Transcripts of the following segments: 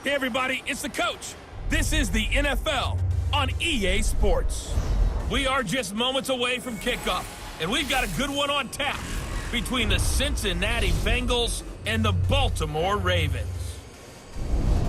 Hey everybody, it's the coach. This is the NFL on EA Sports. We are just moments away from kickoff, and we've got a good one on tap between the Cincinnati Bengals and the Baltimore Ravens.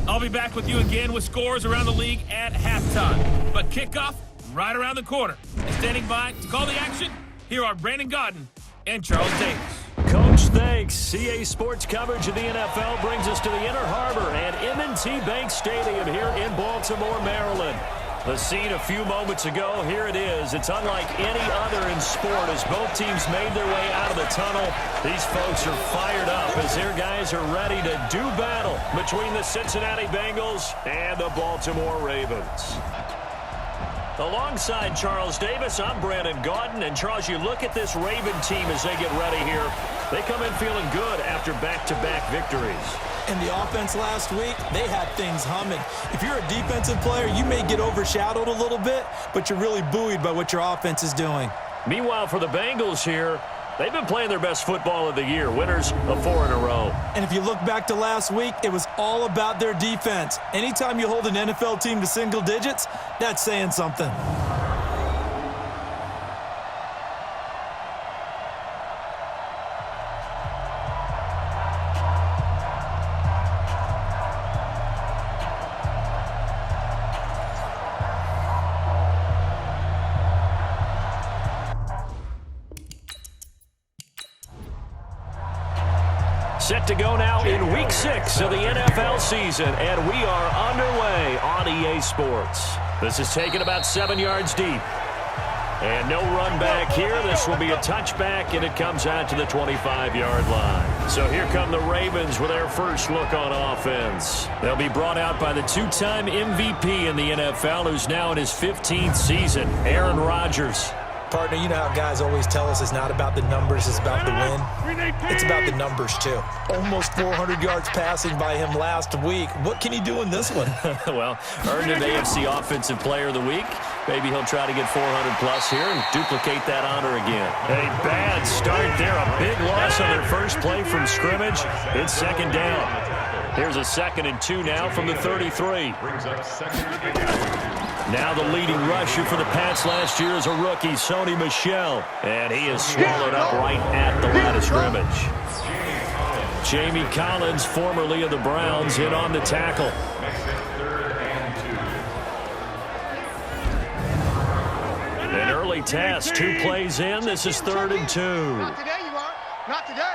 I'll be back with you again with scores around the league at halftime. But kickoff right around the corner. And standing by to call the action, here are Brandon Godden and Charles Davis. Coach, thanks. CA Sports coverage of the NFL brings us to the Inner Harbor and M&T Bank Stadium here in Baltimore, Maryland. The scene a few moments ago, here it is. It's unlike any other in sport as both teams made their way out of the tunnel. These folks are fired up as their guys are ready to do battle between the Cincinnati Bengals and the Baltimore Ravens. Alongside Charles Davis, I'm Brandon Godden. And Charles, you look at this Raven team as they get ready here. They come in feeling good after back-to-back victories. In the offense last week, they had things humming. If you're a defensive player, you may get overshadowed a little bit, but you're really buoyed by what your offense is doing. Meanwhile, for the Bengals here, they've been playing their best football of the year, winners of 4 in a row. And if you look back to last week, it was all about their defense. Anytime you hold an NFL team to single digits, that's saying something. Set to go now in Week 6 of the NFL season, and we are underway on EA Sports. This is taken about 7 yards deep. And no run back here. This will be a touchback, and it comes out to the 25-yard line. So here come the Ravens with their first look on offense. They'll be brought out by the two-time MVP in the NFL, who's now in his 15th season, Aaron Rodgers. Partner, you know how guys always tell us it's not about the numbers, it's about the win. It's about the numbers, too. Almost 400 yards passing by him last week. What can he do in this one? Well, earned an AFC Offensive Player of the Week. Maybe he'll try to get 400-plus here and duplicate that honor again. A bad start there. A big loss on their first play from scrimmage. It's second down. Here's a 2nd and 2 now from the 33. Now the leading rusher for the Pats last year is a rookie, Sony Michel. And he is swallowed up right at the line of scrimmage. Jamie Collins, formerly of the Browns, in on the tackle. An early test, 2 plays in. This is 3rd and 2. Not today, you are. Not today.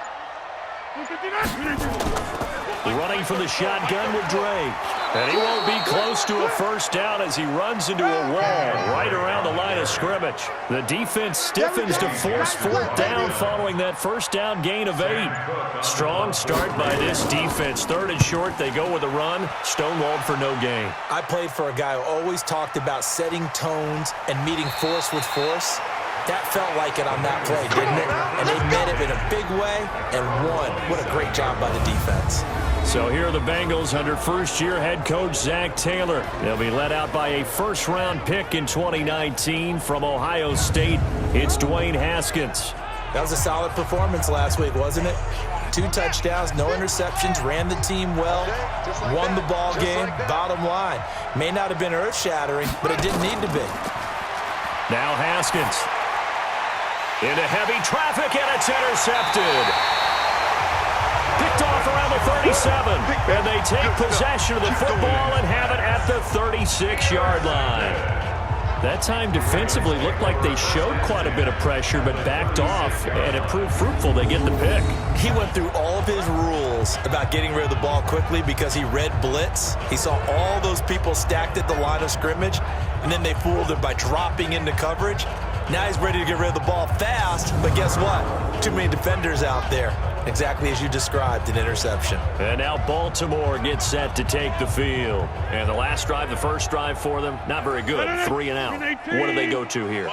Running from the shotgun with Drake. And he won't be close to a first down as he runs into a wall right around the line of scrimmage. The defense stiffens to force 4th down following that first down gain of 8. Strong start by this defense. 3rd and short, they go with a run. Stonewalled for no gain. I played for a guy who always talked about setting tones and meeting force with force. That felt like it on that play, didn't it? And they met it in a big way and won. What a great job by the defense. So here are the Bengals under first-year head coach Zach Taylor. They'll be led out by a first-round pick in 2019 from Ohio State. It's Dwayne Haskins. That was a solid performance last week, wasn't it? 2 touchdowns, no interceptions, ran the team well, won the ball game. Bottom line, may not have been earth-shattering, but it didn't need to be. Now Haskins. Into heavy traffic, and it's intercepted. Picked off around the 37, and they take possession of the football and have it at the 36-yard line. That time defensively looked like they showed quite a bit of pressure, but backed off, and it proved fruitful. They get the pick. He went through all of his rules about getting rid of the ball quickly because he read blitz. He saw all those people stacked at the line of scrimmage, and then they fooled him by dropping into coverage. Now he's ready to get rid of the ball fast, but guess what? Too many defenders out there. Exactly as you described, an interception. And now Baltimore gets set to take the field. And the last drive, the first drive for them, not very good. 3 and out. What do they go to here?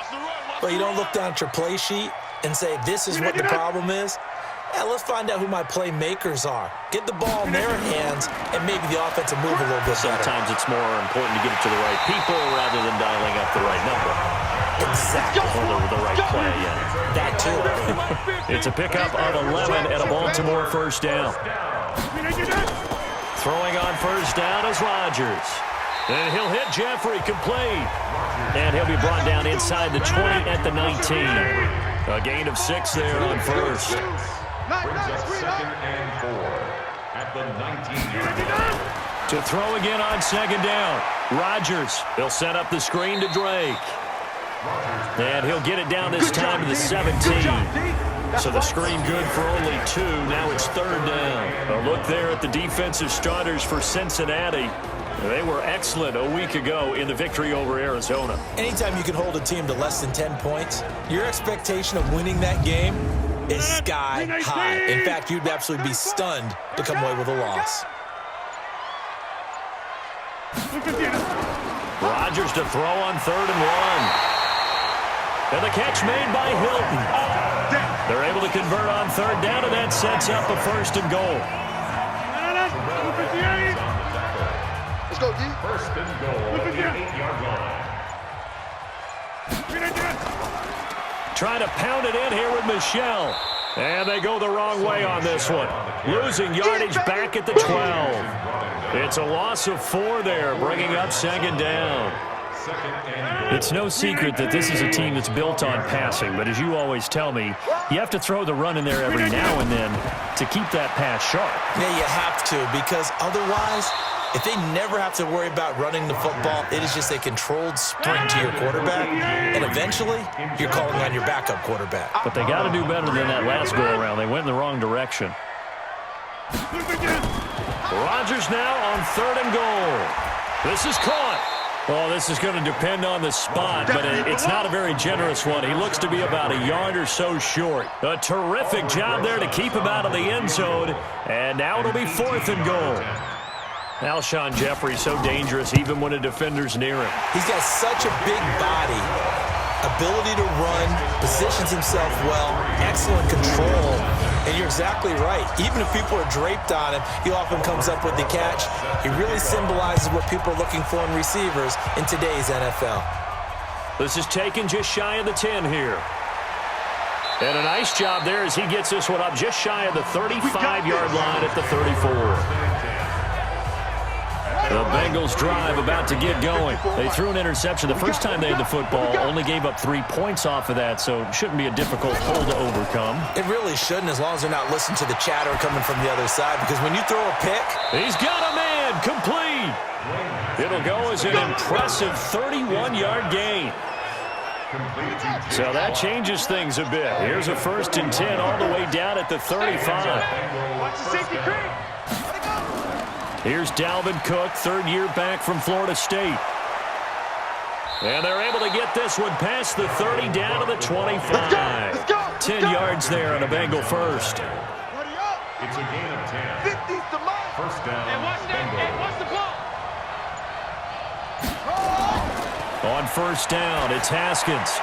Well, you don't look down at your play sheet and say, this is what the problem is. Yeah, let's find out who my playmakers are. Get the ball in their hands, and maybe the offense will move a little bit better. Sometimes it's more important to get it to the right people rather than dialing up the right number. Exactly. Or the right play, yeah. That too. It's a pickup of 11 at a Baltimore first down. Throwing on first down is Rodgers. And he'll hit Jeffrey complete. And he'll be brought down inside the 20 at the 19. A gain of 6 there on first. Brings up 2nd and 4 at the 19-yard line. To throw again on 2nd down. Rodgers. He'll set up the screen to Drake. And he'll get it down this time to the 17. So the screen good for only 2. Now it's 3rd down. A look there at the defensive starters for Cincinnati. They were excellent a week ago in the victory over Arizona. Anytime you can hold a team to less than 10 points, your expectation of winning that game is sky high. In fact, you'd absolutely be stunned to come away with a loss. Rodgers to throw on 3rd and 1. And the catch made by Hilton. They're able to convert on 3rd down, and that sets up a 1st and goal. Let's go, D. 1st and goal at the 8-yard line. Trying to pound it in here with Michelle. And they go the wrong way on this one. Losing yardage back at the 12. It's a loss of 4 there, bringing up 2nd down. It's no secret that this is a team that's built on passing, but as you always tell me, you have to throw the run in there every now and then to keep that pass sharp. Yeah, you have to, because otherwise, if they never have to worry about running the football, it is just a controlled sprint to your quarterback, and eventually, you're calling on your backup quarterback. But they got to do better than that last go-around. They went in the wrong direction. Rodgers now on 3rd and goal. This is caught. Oh, this is going to depend on the spot, but it's not a very generous one. He looks to be about a yard or so short. A terrific job there to keep him out of the end zone, and now it'll be 4th and goal. Alshon Jeffrey so dangerous even when a defender's near him. He's got such a big body, ability to run, positions himself well, excellent control, and you're exactly right. Even if people are draped on him, he often comes up with the catch. He really symbolizes what people are looking for in receivers in today's NFL. This is taken just shy of the 10 here. And a nice job there as he gets this one up just shy of the 35-yard line at the 34. The Bengals drive about to get going. They threw an interception the first time they had the football, only gave up 3 points off of that, so it shouldn't be a difficult hole to overcome. It really shouldn't, as long as they're not listening to the chatter coming from the other side, because when you throw a pick... He's got a man, complete. It'll go as an impressive 31-yard gain. So that changes things a bit. Here's a 1st and 10 all the way down at the 35. Watch the safety creep. Here's Dalvin Cook, 3rd year back from Florida State. And they're able to get this one past the 30 down to the 25. Let's go. 10 yards there on a Bengal first. Ready up. It's a gain of 10. 50's the mark. 1st down. And watch that. And watch the ball. On 1st down, it's Haskins.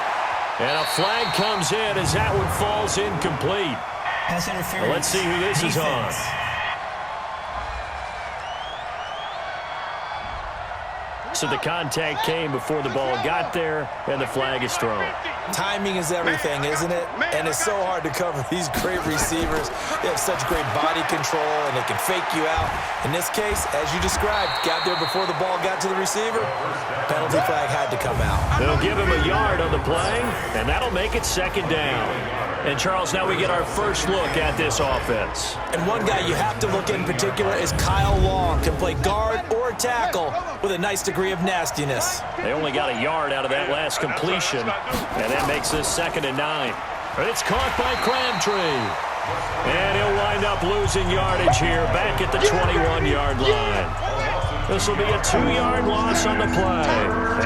And a flag comes in as that one falls incomplete. Pass interference. Well, let's see who this is on. So the contact came before the ball got there, and the flag is thrown. Timing is everything, isn't it? And it's so hard to cover these great receivers. They have such great body control, and they can fake you out. In this case, as you described, got there before the ball got to the receiver. Penalty flag had to come out. They'll give him a yard on the play, and that'll make it 2nd down. And, Charles, now we get our first look at this offense. And one guy you have to look at in particular is Kyle Long. Can play guard or tackle with a nice degree of nastiness. They only got a yard out of that last completion, and that makes this 2nd and 9. But it's caught by Crabtree. And he'll wind up losing yardage here back at the 21-yard line. This will be a 2-yard loss on the play.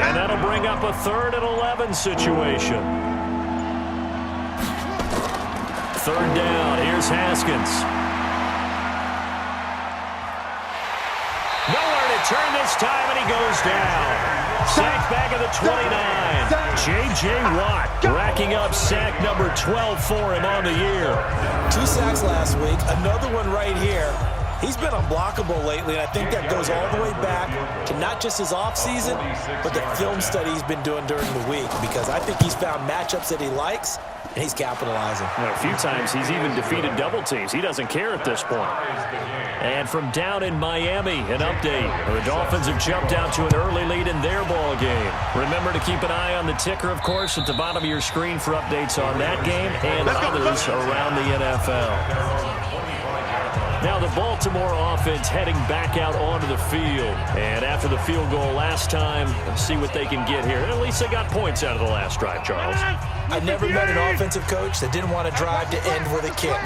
And that'll bring up a 3rd and 11 situation. 3rd down. Here's Haskins. Nowhere to turn this time, and he goes down. Sack back at the 29. J.J. Watt racking up sack number 12 for him on the year. 2 sacks last week, another one right here. He's been unblockable lately, and I think that goes all the way back to not just his offseason, but the film study he's been doing during the week, because I think he's found matchups that he likes, and he's capitalizing. A few times he's even defeated double teams. He doesn't care at this point. And from down in Miami, an update. The Dolphins have jumped out to an early lead in their ball game. Remember to keep an eye on the ticker, of course, at the bottom of your screen for updates on that game and others around the NFL. Now the Baltimore offense heading back out onto the field. And after the field goal last time, let's see what they can get here. At least they got points out of the last drive, Charles. I never met an offensive coach that didn't want to drive to end with a kick.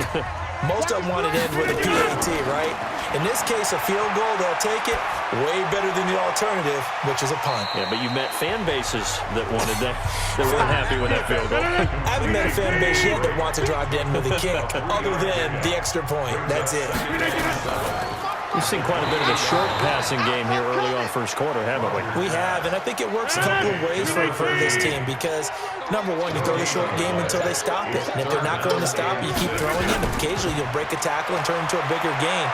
Most of them want to end with a PAT, right? In this case, a field goal, they'll take it. Way better than the alternative, which is a punt. Yeah, but you met fan bases that wanted that, that weren't happy with that field goal. I haven't met a fan base yet that wants to drive to end with a kick, other than the extra point. That's it. We've seen quite a bit of a short passing game here early on first quarter, haven't we? We have, and I think it works a couple of ways for this team because, number one, you throw the short game until they stop it. And if they're not going to stop it, you keep throwing it. And occasionally, you'll break a tackle and turn into a bigger gain.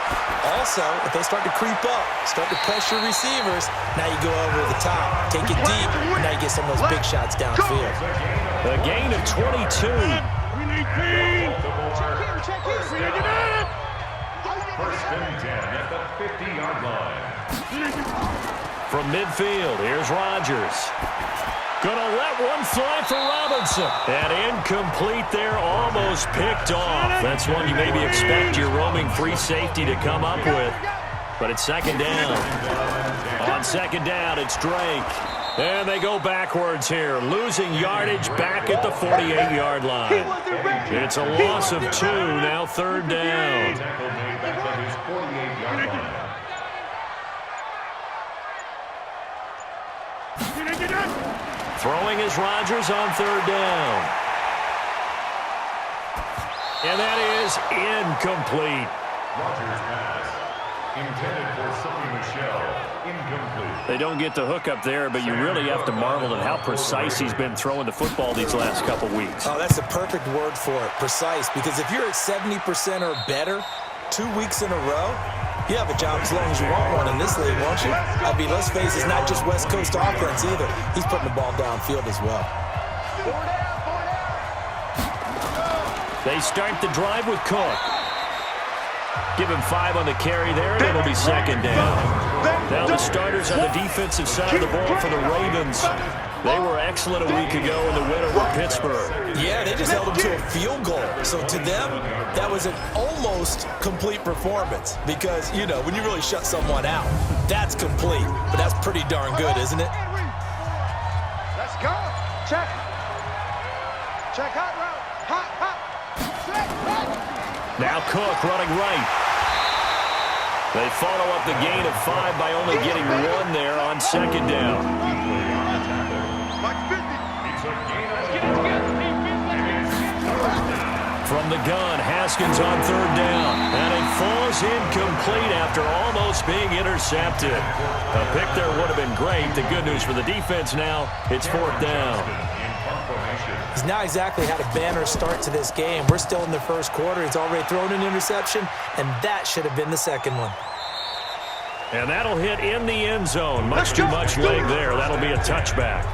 Also, if they start to creep up, start to pressure receivers, now you go over the top, take it deep, and now you get some of those big shots downfield. A gain of 22. First and 10 at the 50-yard line. From midfield, here's Rodgers. Gonna let one fly for Robinson. And incomplete there, almost picked off. That's one you maybe expect your roaming free safety to come up with. But it's second down. On second down, it's Drake. And they go backwards here, losing yardage back at the 48-yard line. It's a loss of 2, now third down. Throwing is Rodgers on third down. And that is incomplete. Rodgers pass intended for Sonny Michel. Incomplete. They don't get the hook up there, but you really have to marvel at how precise he's been throwing the football these last couple weeks. Oh, that's the perfect word for it, precise, because if you're at 70% or better 2 weeks in a row, you have a job as long as you want one in this league, won't you? I mean, let's face it, it's not just West Coast offense either. He's putting the ball downfield as well. They start the drive with Cook. Give him 5 on the carry there, and it'll be second down. Now the starters on the defensive side of the ball for the Ravens. They were excellent a week ago in the win over Pittsburgh. Yeah, they just held them to a field goal. So to them, that was an almost complete performance because, you know, when you really shut someone out, that's complete. But that's pretty darn good, isn't it? Let's go. Check. Check hot route. Hot, hot. Check, hot. Now Cook running right. They follow up the gain of 5 by only getting 1 there on second down. From the gun, Haskins on third down. And it falls incomplete after almost being intercepted. A pick there would have been great. The good news for the defense now, it's fourth down. He's not exactly had a banner start to this game. We're still in the first quarter. He's already thrown an interception, and that should have been the second one. And that'll hit in the end zone. Much too much leg there. That'll be a touchback.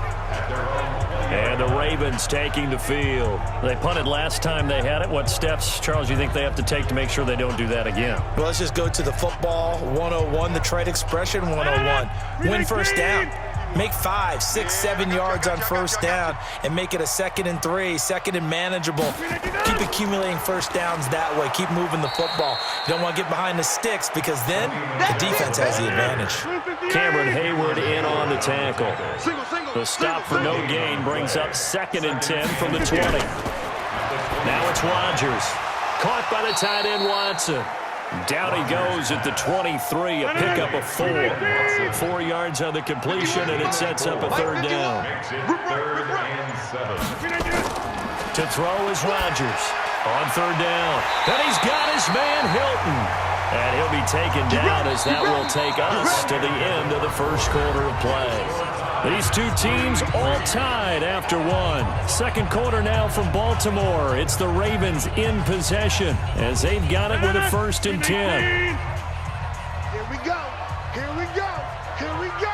And the Ravens taking the field. They punted last time they had it. What steps, Charles, do you think they have to take to make sure they don't do that again? Well, let's just go to the football 101, the trade expression 101. Win first down. Make 5, 6, 7 yards on first down and make it a 2nd and 3, 2nd and manageable. Keep accumulating first downs that way. Keep moving the football. You don't want to get behind the sticks because then the defense has the advantage. Cameron Hayward in on the tackle. The stop for no gain brings up 2nd and 10 from the 20. Now it's Rodgers. Caught by the tight end Watson. Down he goes at the 23, a pickup of 4. 4 yards on the completion, and it sets up a third down. Third and 7. To throw is Rodgers on third down. And he's got his man Hilton. And he'll be taken down as that will take us to the end of the first quarter of play. These two teams all tied after 1. Second quarter now from Baltimore. It's the Ravens in possession as they've got it with a 1st and 10. Here we go. Here we go. Here we go.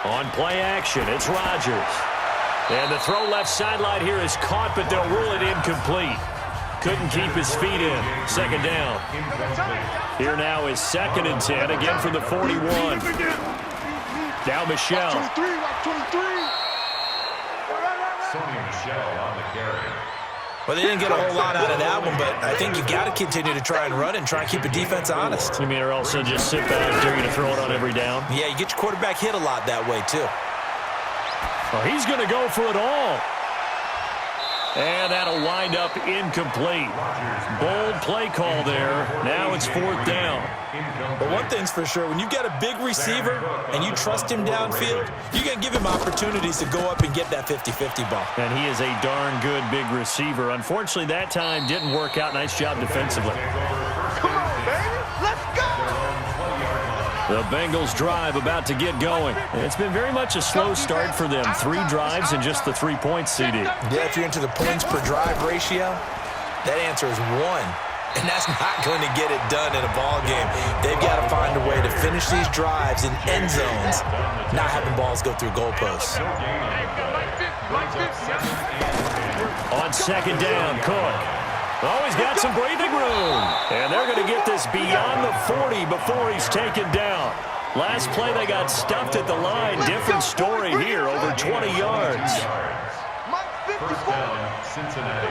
On play action, it's Rodgers. And the throw left sideline here is caught, but they'll rule it incomplete. Couldn't keep his feet in. Second down. Here now is 2nd and 10, again from the 41. Now Michelle. 23, 23. Sony Michel on the carry. Well, they didn't get a whole lot out of that one, but I think you got to continue to try and run and try and keep the defense honest. You mean, or also just sit back, dare you to throw it on every down? Yeah, you get your quarterback hit a lot that way, too. Well, he's going to go for it all. And that'll wind up incomplete. Bold play call there. Now it's 4th down. But one thing's for sure, when you got a big receiver and you trust him downfield, you're going to give him opportunities to go up and get that 50-50 ball. And he is a darn good big receiver. Unfortunately, that time didn't work out. Nice job defensively. Come on, baby. Let's go. The Bengals drive about to get going. It's been very much a slow start for them. 3 drives and just the 3 points, CD. Yeah, if you're into the points per drive ratio, that answer is 1. And that's not going to get it done in a ball game. They've got to find a way to finish these drives in end zones, not having balls go through goalposts. On 2nd down, Cook. Oh, he's got some breathing room. And they're going to get this beyond the 40 before he's taken down. Last play, they got stuffed at the line. Different story here, over 20 yards. First down, Cincinnati.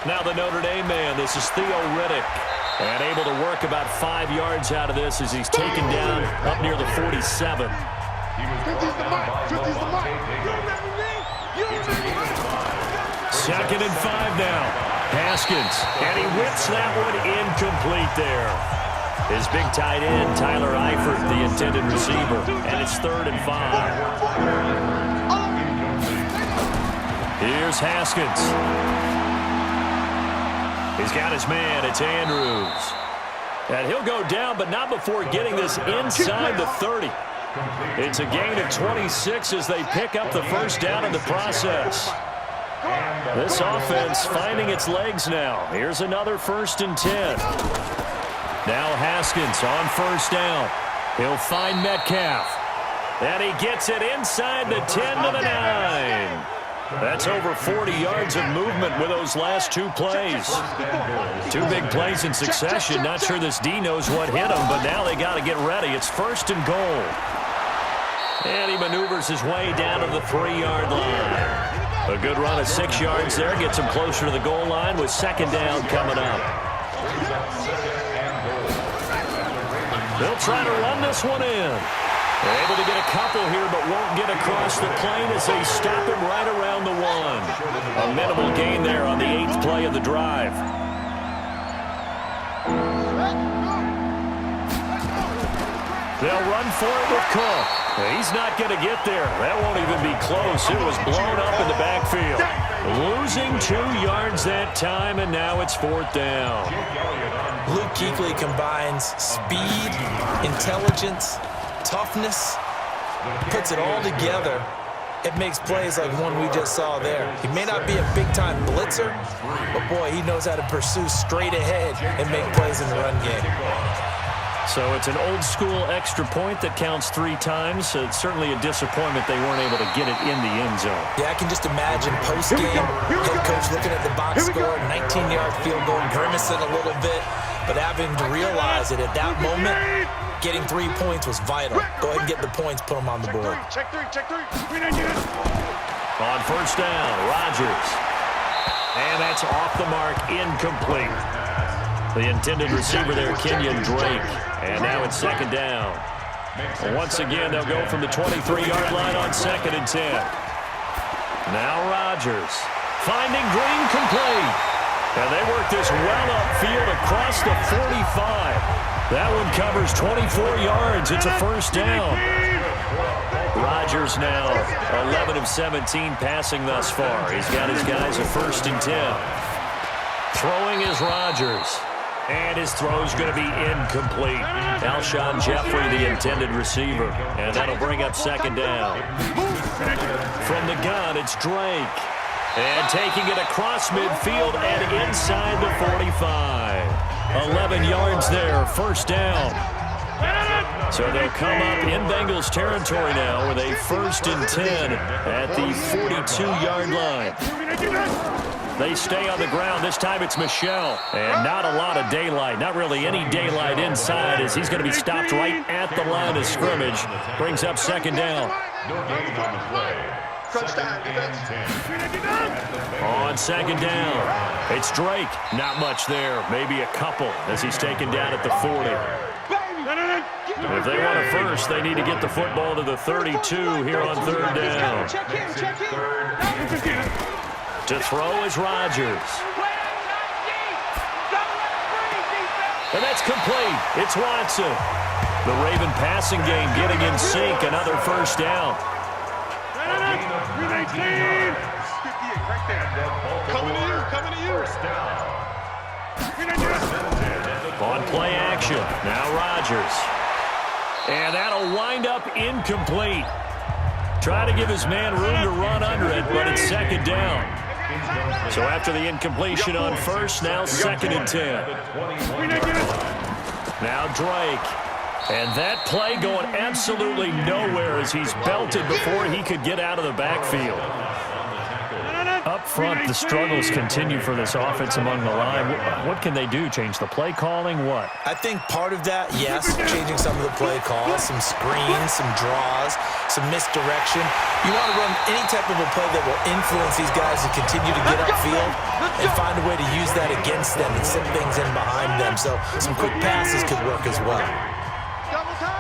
Now the Notre Dame man, this is Theo Riddick. And able to work about 5 yards out of this as he's taken down up near the 47. 50's the mark. 50's the mark. Second and 5 now. Haskins, and he whips that one incomplete there. His big tight end, Tyler Eifert, the intended receiver, and it's 3rd and 5. Here's Haskins. He's got his man, it's Andrews. And he'll go down, but not before getting this inside the 30. It's a gain of 26 as they pick up the first down in the process. This offense finding its legs now. Here's another 1st and 10. Now Haskins on 1st down. He'll find Metcalf. And he gets it inside the 10 to the 9. That's over 40 yards of movement with those last 2 plays. 2 big plays in succession. Not sure this D knows what hit him, but now they got to get ready. It's 1st and goal. And he maneuvers his way down to the 3-yard line. A good run of 6 yards there. Gets him closer to the goal line with 2nd down coming up. They'll try to run this one in. They're able to get a couple here, but won't get across the plane as they stop him right around the 1. A minimal gain there on the 8th play of the drive. They'll run for it with Cook. He's not going to get there. That won't even be close. It was blown up in the backfield. Losing 2 yards that time, and now it's 4th down. Luke Kuechly combines speed, intelligence, toughness, puts it all together. It makes plays like one we just saw there. He may not be a big-time blitzer, but boy, he knows how to pursue straight ahead and make plays in the run game. So it's an old-school extra point that counts 3 times. So it's certainly a disappointment they weren't able to get it in the end zone. Yeah, I can just imagine post-game, head coach looking at the box score, 19-yard field goal, grimacing a little bit, but having to realize that at that moment, getting 3 points was vital. Go ahead and get the points, put them on the board. Check 3, check 3. On 1st down, Rodgers. And that's off the mark, incomplete. The intended receiver there, Kenyon Drake. And now it's 2nd down. Once again, they'll go from the 23-yard line on 2nd and 10. Now Rodgers finding Green complete. And they work this well upfield across the 45. That one covers 24 yards. It's a 1st down. Rodgers now 11 of 17 passing thus far. He's got his guys a 1st and 10. Throwing is Rodgers. And his throw's going to be incomplete. Alshon Jeffrey, the intended receiver. And that'll bring up 2nd down. From the gun, it's Drake. And taking it across midfield and inside the 45. 11 yards there, first down. So they'll come up in Bengals territory now with a 1st and 10 at the 42-yard line. They stay on the ground. This time it's Michel. And not a lot of daylight. Not really any daylight inside as he's going to be stopped right at the line of scrimmage. Brings up 2nd down. No gain on the play. On 2nd down, it's Drake. Not much there. Maybe a couple as he's taken down at the 40. If they want a first, they need to get the football to the 32 here on 3rd down. To throw is Rodgers. And that's complete. It's Watson. The Raven passing game getting in sync. Another 1st down. Coming to you. On play action. Now Rodgers. And that'll wind up incomplete. Try to give his man room to run under it, but it's 2nd down. So after the incompletion on 1st, now 2nd and 10. Now Drake. And that play going absolutely nowhere as he's belted before he could get out of the backfield. Up front, the struggles continue for this offense among the line. What can they do? Change the play calling? What? I think part of that, yes, changing some of the play calls, some screens, some draws, some misdirection. You want to run any type of a play that will influence these guys to continue to get upfield and find a way to use that against them and sit things in behind them. So some quick passes could work as well.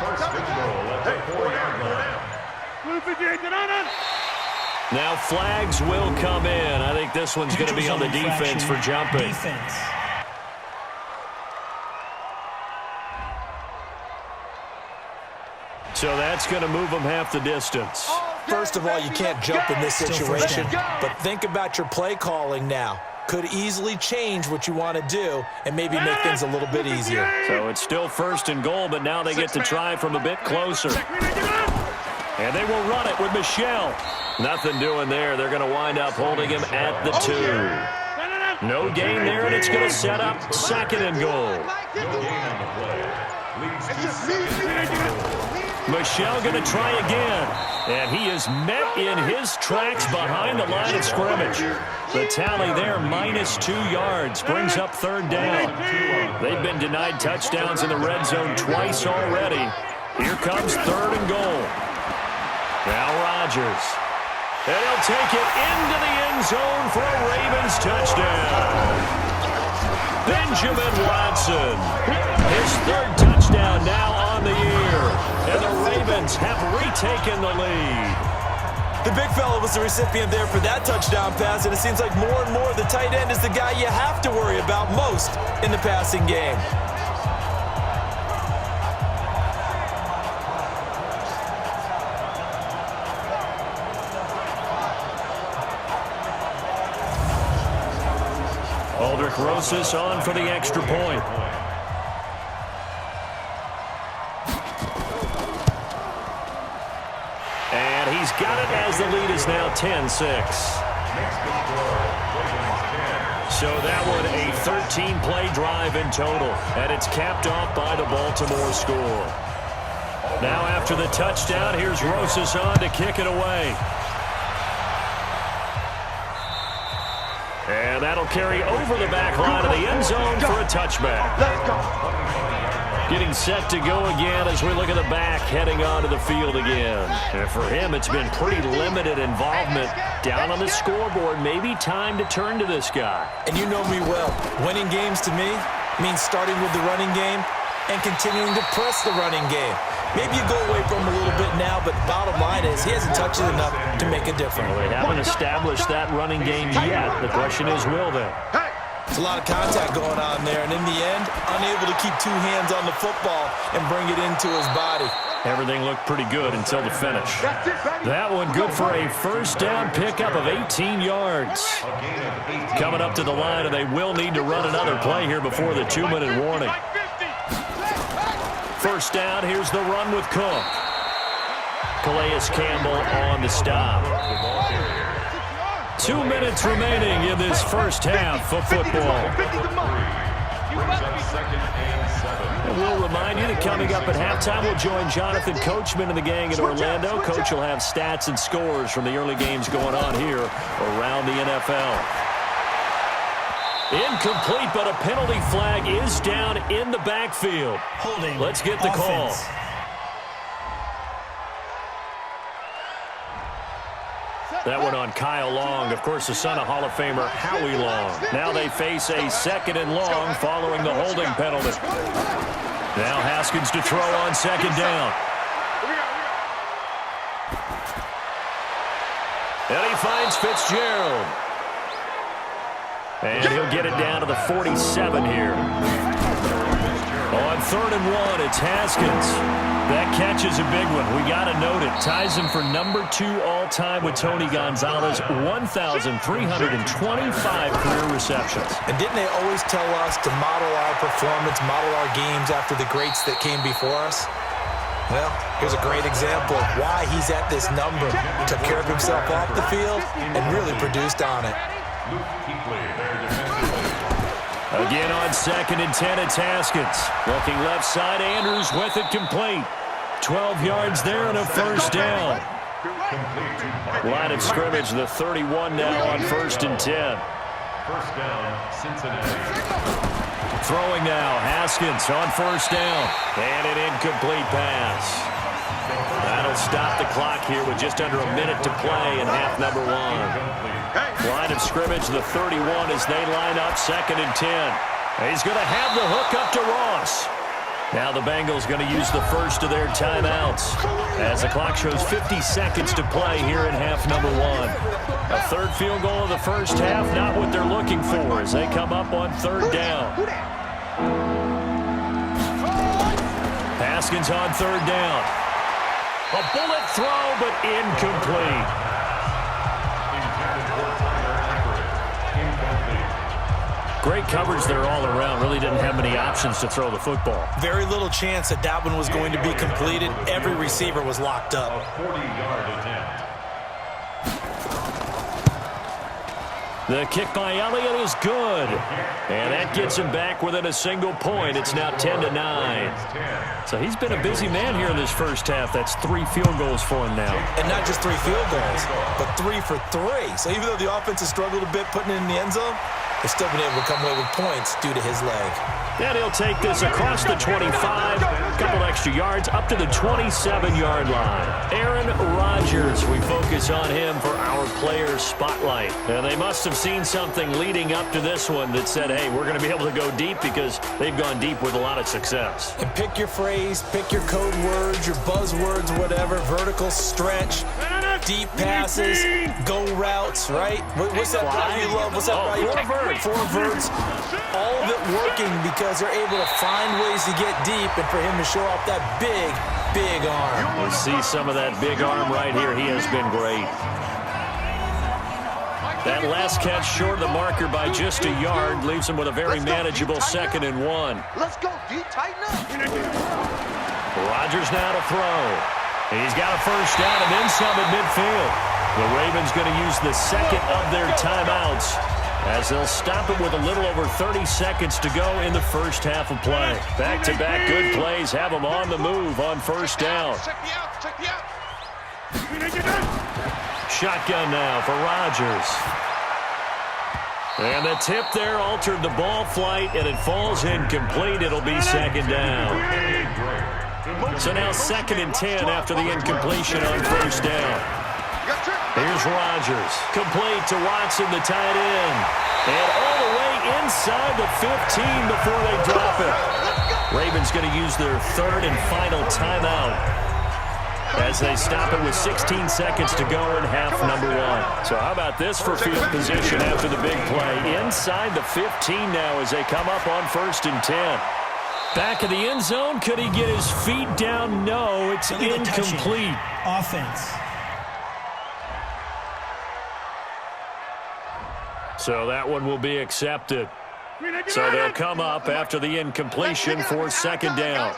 First and goal at the 4-yard line. Now flags will come in. I think this one's going to be on the defense for jumping. So that's going to move them half the distance. First of all, you can't jump in this situation, but think about your play calling now. Could easily change what you want to do and maybe make things a little bit easier. So it's still 1st and goal, but now they get to try from a bit closer. And they will run it with Michel. Nothing doing there. They're going to wind up holding him at the 2. No gain there, and it's going to set up 2nd and goal. No gain on the play. Leads to Michel going to try again. And he is met in his tracks behind the line of scrimmage. The tally there, -2 yards, brings up 3rd down. They've been denied touchdowns in the red zone twice already. Here comes 3rd and goal. Now Rodgers. And he'll take it into the end zone for a Ravens touchdown. Benjamin Watson. His 3rd touchdown now on the year. And the Ravens have retaken the lead. The big fella was the recipient there for that touchdown pass, and it seems like more and more the tight end is the guy you have to worry about most in the passing game. Aldrich Rosas on for the extra point. And he's got it as the lead is now 10-6. So that one a 13-play drive in total, and it's capped off by the Baltimore score. Now after the touchdown, here's Rosas on to kick it away. And that'll carry over the back line of the end zone for a touchback. Getting set to go again as we look at the back heading onto the field again. And for him, it's been pretty limited involvement down on the scoreboard. Maybe time to turn to this guy. And you know me well. Winning games to me means starting with the running game and continuing to press the running game. Maybe you go away from him a little bit now, but bottom line is he hasn't touched it enough to make a difference. Well, they haven't established that running game yet. The question is, will they? It's a lot of contact going on there, and in the end, unable to keep 2 hands on the football and bring it into his body. Everything looked pretty good until the finish. That one good for a 1st down pickup of 18 yards. Coming up to the line, and they will need to run another play here before the 2-minute warning. 1st down, here's the run with Cook. Calais Campbell on the stop. 2 minutes remaining in this first half of football. And we'll remind you that coming up at halftime, we'll join Jonathan Coachman and the gang in Orlando. Coach will have stats and scores from the early games going on here around the NFL. Incomplete, but a penalty flag is down in the backfield. Holding. Let's get the call. That one on Kyle Long, of course, the son of Hall of Famer Howie Long. Now they face a 2nd and long following the holding penalty. Now Haskins to throw on 2nd down. And he finds Fitzgerald. And he'll get it down to the 47 here. On 3rd and 1, it's Haskins. That catch is a big one. We got to note it. Ties him for number 2 all-time with Tony Gonzalez, 1,325 career receptions. And didn't they always tell us to model our performance, model our games after the greats that came before us? Well, here's a great example of why he's at this number. Took care of himself off the field and really produced on it. Again on 2nd and 10, it's Haskins. Looking left side, Andrews with it complete. 12 yards there and a 1st down. Line of scrimmage, the 31 now on 1st and 10. 1st down, Cincinnati. Throwing now, Haskins on 1st down. And an incomplete pass. That'll stop the clock here with just under a minute to play in half number 1. Line of scrimmage, the 31 as they line up 2nd and 10. He's going to have the hook up to Ross. Now the Bengals going to use the first of their timeouts as the clock shows 50 seconds to play here in half number 1. A 3rd field goal of the first half, not what they're looking for as they come up on 3rd down. Haskins on 3rd down. A bullet throw, but incomplete. Great coverage there all around. Really didn't have many options to throw the football. Very little chance that that one was going to be completed. Every receiver was locked up. A 40-yard attempt. The kick by Elliott is good. And that gets him back within a single point. It's now 10-9. So he's been a busy man here in this first half. That's 3 field goals for him now. And not just 3 field goals, but 3 for 3. So even though the offense has struggled a bit putting it in the end zone, they've still been able to come away with points due to his leg. And he'll take this across the 25, a couple extra yards, up to the 27-yard line. Aaron Rodgers, we focus on him for our player spotlight. And they must have seen something leading up to this one that said, hey, we're going to be able to go deep because they've gone deep with a lot of success. And pick your phrase, pick your code words, your buzzwords, whatever, vertical stretch, deep passes, go routes, right? What's that route you love? What's that route you love? 4 verts. All of it working because they're able to find ways to get deep and for him to show off that big arm. We see some of that big arm right here. He has been great. That last catch short of the marker by just a yard leaves him with a very manageable 2nd and 1. Let's go, D. Tighten up. Rodgers now to throw. He's got a 1st down and then some at midfield. The Ravens going to use the 2nd of their timeouts as they'll stop it with a little over 30 seconds to go in the first half of play. Back-to-back good plays have them on the move on 1st down. Check me out. Check me out. Shotgun now for Rodgers. And the tip there altered the ball flight, and it falls incomplete. It'll be 2nd down. So now 2nd and 10 after the incompletion on 1st down. Here's Rodgers. Complete to Watson, the tight end. And all the way inside the 15 before they drop it. Ravens going to use their 3rd and final timeout as they stop it with 16 seconds to go in half number 1. So how about this for field position after the big play? Inside the 15 now as they come up on 1st and 10. Back in the end zone. Could he get his feet down? No, it's incomplete. Offense. So that one will be accepted. So they'll come up after the incompletion for 2nd down.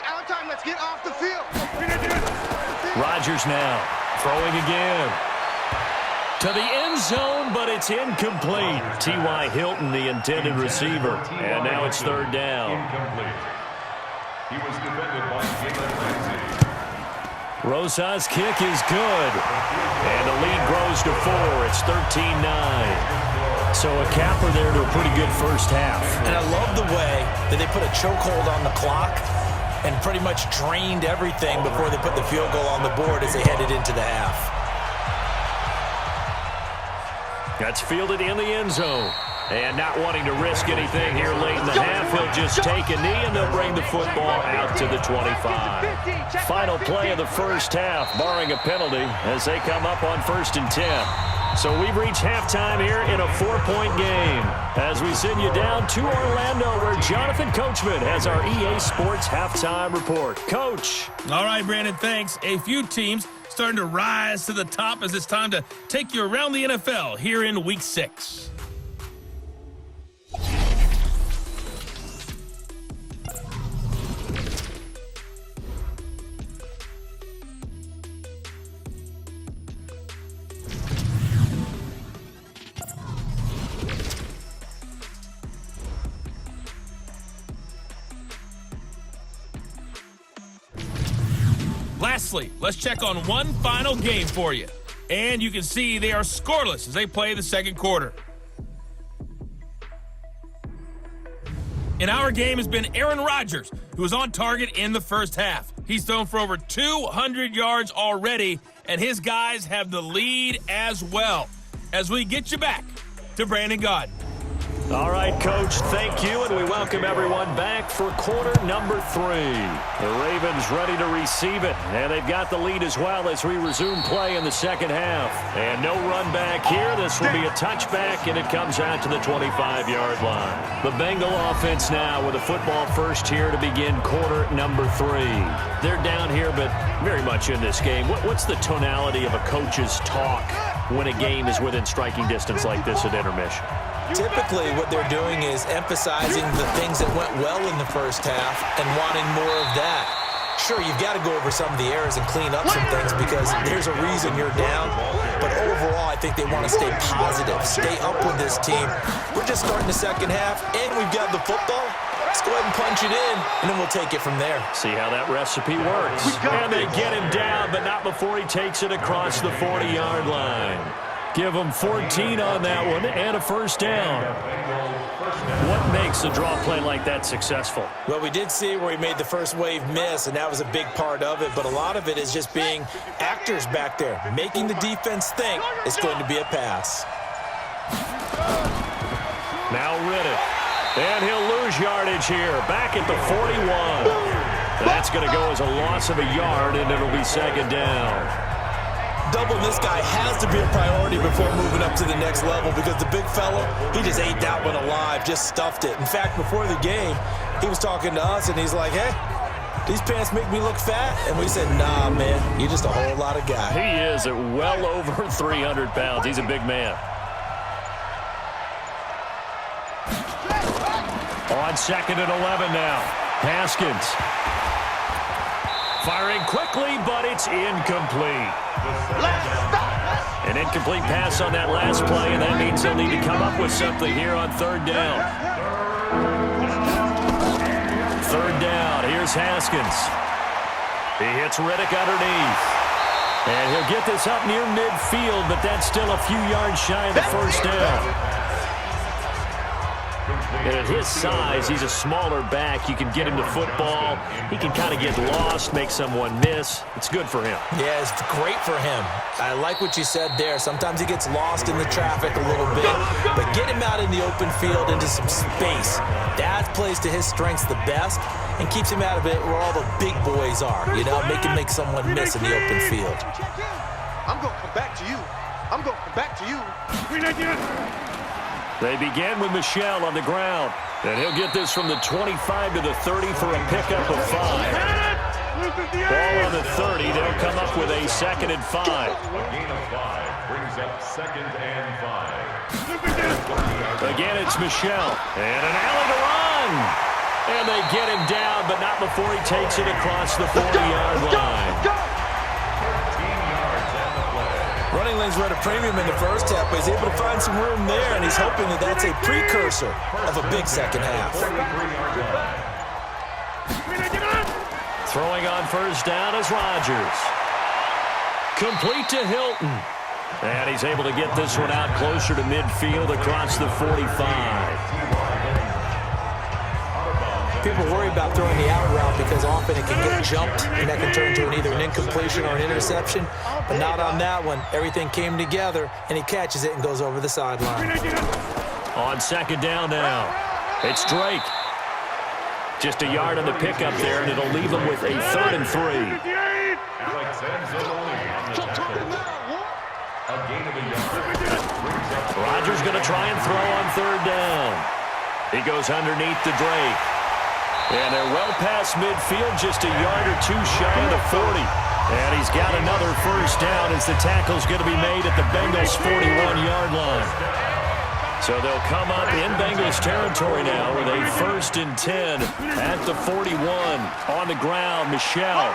Let's get off the field. Rodgers now throwing again. To the end zone, but it's incomplete. T.Y. Hilton, the intended receiver. And now it's third down. Incomplete. He was defended by Ramsey. Rosa's kick is good. And the lead grows to 4. It's 13-9. So a capper there to a pretty good first half. And I love the way that they put a chokehold on the clock and pretty much drained everything before they put the field goal on the board as they headed into the half. That's fielded in the end zone. And not wanting to risk anything here late in the half, he'll just take a knee and they'll bring the football out to the 25. Final play of the first half, barring a penalty, as they come up on 1st and 10. So we've reached halftime here in a 4-point game as we send you down to Orlando where Jonathan Coachman has our EA Sports halftime report. Coach. All right, Brandon, thanks. A few teams starting to rise to the top as it's time to take you around the NFL here in Week 6. Lastly, let's check on one final game for you. And you can see they are scoreless as they play the second quarter. In our game has been Aaron Rodgers, who was on target in the first half. He's thrown for over 200 yards already, and his guys have the lead as well. As we get you back to Brandon Gaudin. All right, Coach, thank you, and we welcome everyone back for quarter number 3. The Ravens ready to receive it, and they've got the lead as well as we resume play in the second half. And no run back here. This will be a touchback, and it comes out to the 25-yard line. The Bengal offense now with a football first here to begin quarter number 3. They're down here, but very much in this game. What's the tonality of a coach's talk when a game is within striking distance like this at intermission? Typically, what they're doing is emphasizing the things that went well in the first half and wanting more of that. Sure, you've got to go over some of the errors and clean up some things because there's a reason you're down. But overall, I think they want to stay positive, stay up with this team. We're just starting the second half, and we've got the football. Let's go ahead and punch it in, and then we'll take it from there. See how that recipe works. And they get him down, but not before he takes it across the 40-yard line. Give them 14 on that one and a first down. What makes a draw play like that successful? Well, we did see where he made the first wave miss, and that was a big part of it. But a lot of it is just being actors back there, making the defense think it's going to be a pass. Now Riddick. And he'll lose yardage here. Back at the 41. That's going to go as a loss of a yard, and it'll be second down. Doubling this guy has to be a priority before moving up to the next level because the big fella, he just ate that one alive, just stuffed it. In fact, before the game, he was talking to us, and he's like, hey, these pants make me look fat? And we said, nah, man, you're just a whole lot of guy. He is at well over 300 pounds. He's a big man. On 2nd and 11 now. Haskins. Firing quickly, but it's incomplete. An incomplete pass on that last play, and that means they'll need to come up with something here on third down. Third down, here's Haskins. He hits Riddick underneath. And he'll get this up near midfield, but that's still a few yards shy of the first down. And at his size, he's a smaller back. You can get him to football. He can kind of get lost, make someone miss. It's good for him. Yeah, it's great for him. I like what you said there. Sometimes he gets lost in the traffic a little bit, but get him out in the open field into some space. That plays to his strengths the best and keeps him out of it where all the big boys are, you know, make someone miss in the open field. I'm going to come back to you. I'm going to come back to you. They begin with Michel on the ground. And he'll get this from the 25 to the 30 for a pickup of 5. Ball on the 30. They'll come up with a 2nd and 5. A gain of 5 brings up 2nd and 5. Again, it's Michel. And an alley to run. And they get him down, but not before he takes it across the 40-yard line. Running lanes were at a premium in the first half, but he's able to find some room there, and he's hoping that that's a precursor of a big second half. Throwing on first down is Rodgers. Complete to Hilton. And he's able to get this one out closer to midfield across the 45. People worry about throwing the out route because often it can get jumped, and that can turn to either an incompletion or an interception. But not on that one. Everything came together, and he catches it and goes over the sideline. On second down now, it's Drake. Just a yard on the pickup there, and it'll leave him with a 3rd and 3. Rodgers going to try and throw on 3rd down. He goes underneath to Drake. And they're well past midfield, just a yard or two shy of the 40. And he's got another first down as the tackle's going to be made at the Bengals' 41-yard line. So they'll come up in Bengals territory now with a 1st and 10 at the 41. On the ground, Michel.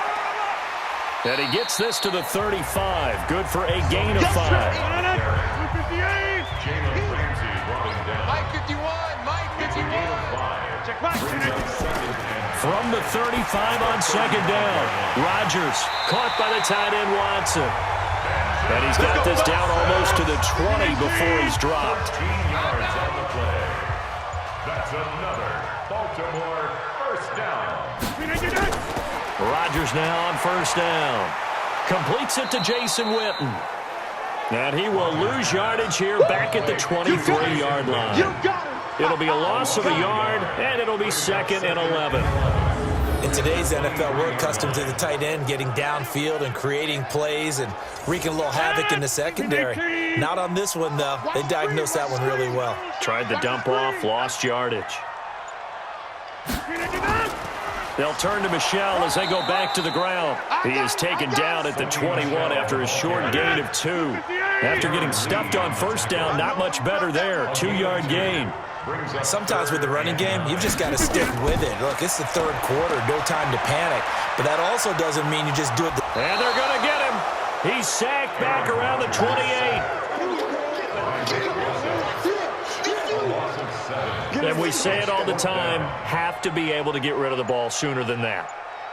And he gets this to the 35. Good for a gain of 5. From the 35 on second down, Rodgers caught by the tight end Watson. And he's got this down almost to the 20 before he's dropped. 15 yards on the play. That's another Baltimore first down. Rodgers now on first down. Completes it to Jason Witten. And he will lose yardage here back at the 23-yard line. It'll be a loss of a yard, and it'll be 2nd and 11. In today's NFL, we're accustomed to the tight end getting downfield and creating plays and wreaking a little havoc in the secondary. Not on this one, though. They diagnosed that one really well. Tried the dump off, lost yardage. They'll turn to Michel as they go back to the ground. He is taken down at the 21 after a short gain of 2. After getting stuffed on first down, not much better there. 2-yard gain. Sometimes with the running game, you've just got to stick with it. Look, it's the 3rd quarter, no time to panic. But that also doesn't mean you just do it. And they're going to get him. He's sacked back around the 28. And we say it all the time, have to be able to get rid of the ball sooner than that.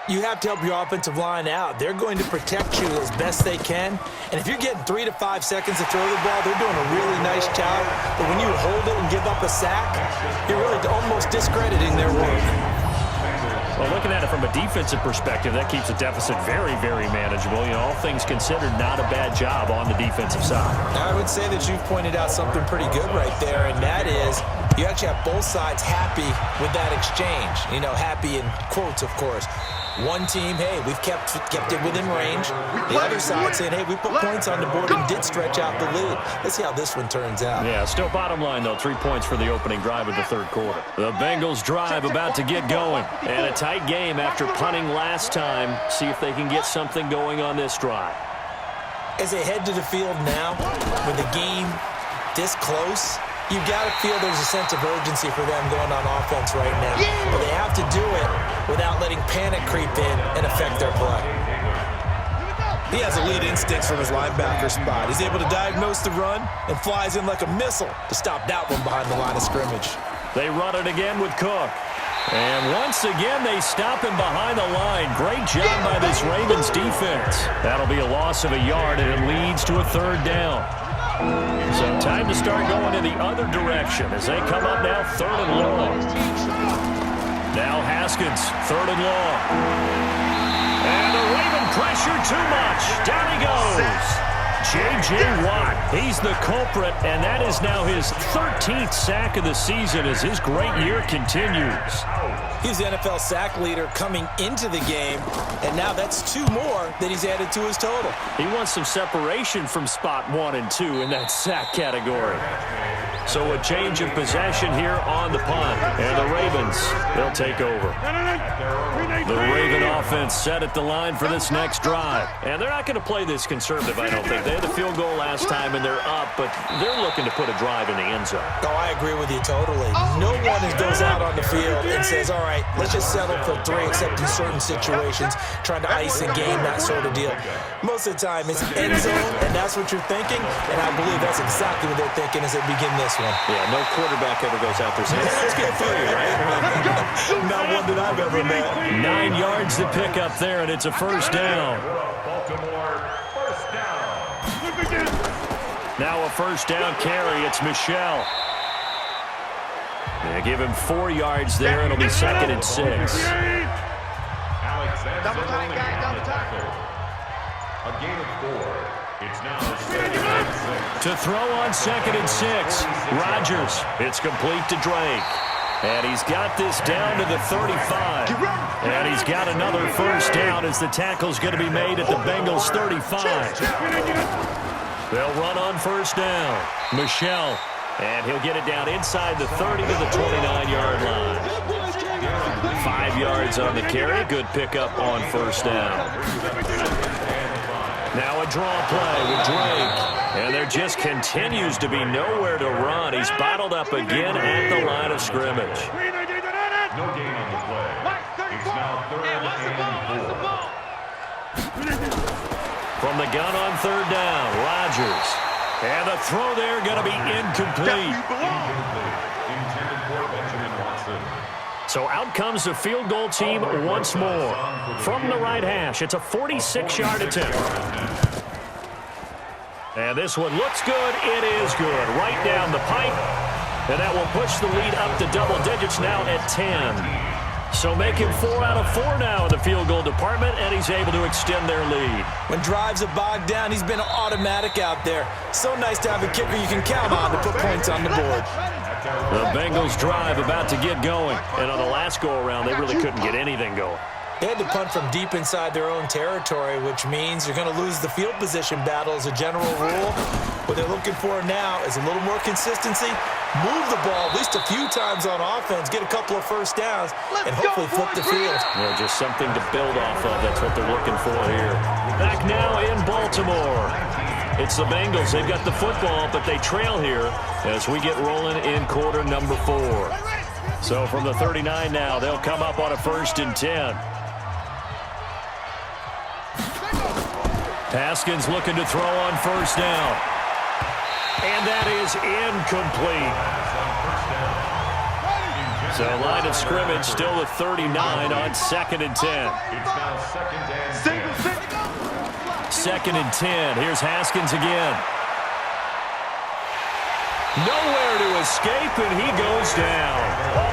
You have to help your offensive line out. They're going to protect you as best they can. And if you're getting 3 to 5 seconds to throw the ball, they're doing a really nice job. But when you hold it and give up a sack, you're really almost discrediting their work. Well, looking at it from a defensive perspective, that keeps the deficit very, very manageable. You know, all things considered, not a bad job on the defensive side. I would say that you've pointed out something pretty good right there, and that is you actually have both sides happy with that exchange. You know, happy in quotes, of course. One team, hey, we've kept it within range. The other side saying, hey, we put points on the board and did stretch out the lead. Let's see how this one turns out. Yeah, still bottom line, though, 3 points for the opening drive of the 3rd quarter. The Bengals drive about to get going. And a tight game after punting last time. See if they can get something going on this drive. As they head to the field now, with the game this close, you've got to feel there's a sense of urgency for them going on offense right now. But they have to do it without letting panic creep in and affect their play. He has elite instincts from his linebacker spot. He's able to diagnose the run and flies in like a missile to stop that one behind the line of scrimmage. They run it again with Cook. And once again, they stop him behind the line. Great job by this Ravens defense. That'll be a loss of a yard, and it leads to a 3rd down. So time to start going in the other direction as they come up now 3rd and long. Now Haskins, 3rd and long. And the Raven pressure too much. Down he goes. J.J. Watt, he's the culprit, and that is now his 13th sack of the season as his great year continues. He's the NFL sack leader coming into the game, and now that's 2 more that he's added to his total. He wants some separation from spot 1 and 2 in that sack category. So a change of possession here on the punt. And the Ravens, they'll take over. The Raven offense set at the line for this next drive. And they're not going to play this conservative, I don't think. They had the field goal last time, and they're up, but they're looking to put a drive in the end zone. Oh, I agree with you totally. No one goes out on the field and says, all right, let's just settle for 3, except in certain situations, trying to ice a game, that sort of deal. Most of the time, it's end zone, and that's what you're thinking, and I believe that's exactly what they're thinking as they begin this one. Yeah, no quarterback ever goes out there saying, let's get 3, right? Not one that I've ever met. 9 yards to pick up there, and it's a first down. Now a first down carry. It's Michelle. They give him 4 yards there. It'll be 2nd and 6. Double time, guys, double time. A gain of 4. It's now 2nd and 6. To throw on 2nd and 6. Rodgers. It's complete to Drake. And he's got this down to the 35. And he's got another first down as the tackle's going to be made at the Bengals 35. They'll run on first down. Michelle. And he'll get it down inside the 30 to the 29-yard line. 5 yards on the carry. Good pickup on first down. Now a draw play with Drake. And there just continues to be nowhere to run. He's bottled up again at the line of scrimmage. No gain on the play. It's now 3rd and 4. From the gun on third down, Rodgers. And the throw there going to be incomplete. Intended for Benjamin Watson. So out comes the field goal team once more. From the right hash, it's a 46-yard attempt. And this one looks good. It is good. Right down the pipe. And that will push the lead up to double digits now at 10. So making 4 out of 4 now in the field goal department, and he's able to extend their lead. When drives are bogged down, he's been automatic out there. So nice to have a kicker you can count on to put points on the board. The Bengals drive about to get going. And on the last go-around, they really couldn't get anything going. They had to punt from deep inside their own territory, which means you're going to lose the field position battle as a general rule. What they're looking for now is a little more consistency, move the ball at least a few times on offense, get a couple of first downs, and hopefully flip the field. Yeah, just something to build off of. That's what they're looking for here. Back now in Baltimore. It's the Bengals. They've got the football, but they trail here as we get rolling in quarter number 4. So from the 39 now, they'll come up on a 1st and 10. Haskins looking to throw on first down. And that is incomplete. So line of scrimmage still at 39 on 2nd and 10. It's now 2nd and 10. 2nd and 10. Here's Haskins again. Nowhere to escape, and he goes down.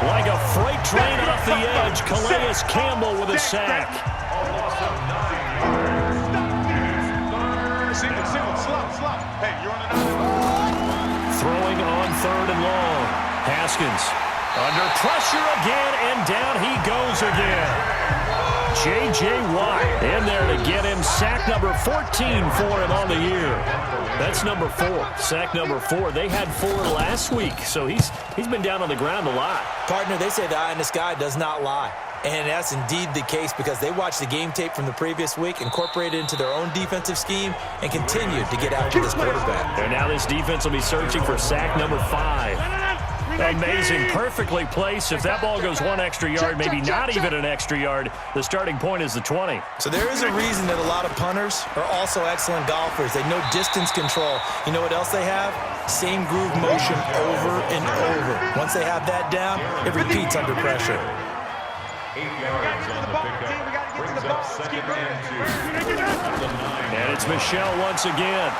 Like a freight train off the edge, Calais Campbell with a sack. Slop. Hey, you're on an Throwing on 3rd and long. Haskins under pressure again, and down he goes again. J.J. Watt in there to get him sack number 14 for him on the year. That's number 4. Sack number 4. They had 4 last week, so he's been down on the ground a lot. Partner, they say the eye in the sky does not lie. And that's indeed the case because they watched the game tape from the previous week, incorporated it into their own defensive scheme, and continued to get after this quarterback. And now this defense will be searching for sack number 5. Amazing, perfectly placed. If that ball goes 1 extra yard, maybe not even an extra yard, the starting point is the 20. So there is a reason that a lot of punters are also excellent golfers. They know distance control. You know what else they have? Same groove motion over and over. Once they have that down, it repeats under pressure. 8 yards on the pickup. Brings up 2nd and 2. And it's Michelle once again.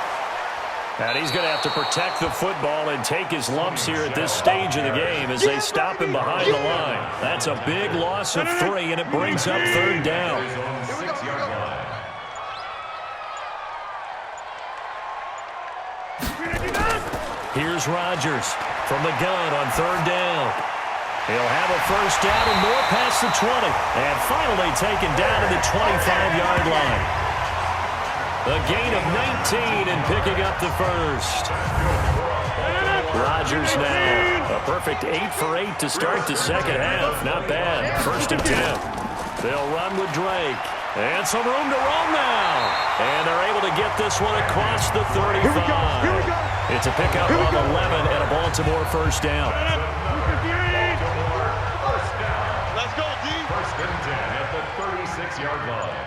And he's going to have to protect the football and take his lumps here at this stage of the game as they stop him behind the line. That's a big loss of 3, and it brings up 3rd down. Here's Rodgers from the gun on 3rd down. He'll have a first down and more past the 20. And finally taken down to the 25-yard line. A gain of 19 and picking up the first. Rodgers now. A perfect 8 for 8 to start the second half. Not bad. 1st and 10. They'll run with Drake. And some room to roam now. And they're able to get this one across the 35. Here we go. It's a pickup of 11 and a Baltimore first down. Let's go, D. 1st and 10 at the 36-yard line.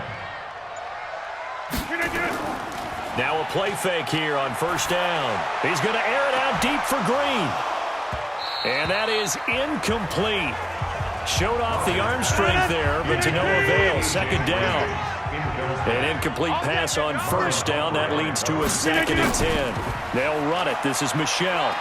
Now a play fake here on 1st down. He's going to air it out deep for Green. And that is incomplete. Showed off the arm strength there, but to no avail. 2nd down. An incomplete pass on 1st down. That leads to a 2nd and 10. They'll run it. This is Michel.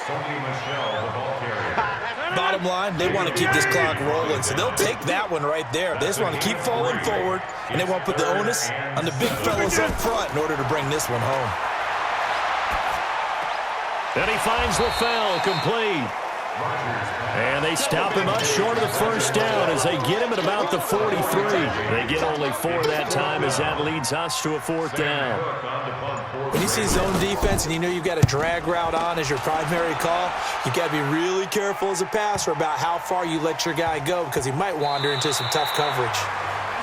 Sony Michel, the ball carrier. Bottom line, they want to keep this clock rolling, so they'll take that one right there. They just want to keep falling forward, and they want to put the onus on the big fellas up front in order to bring this one home. Then he finds LaFell, complete. And they stop him up short of the 1st down as they get him at about the 43. They get only 4 that time as that leads us to a 4th down. When you see zone defense and you know you've got a drag route on as your primary call, you got to be really careful as a passer about how far you let your guy go because he might wander into some tough coverage.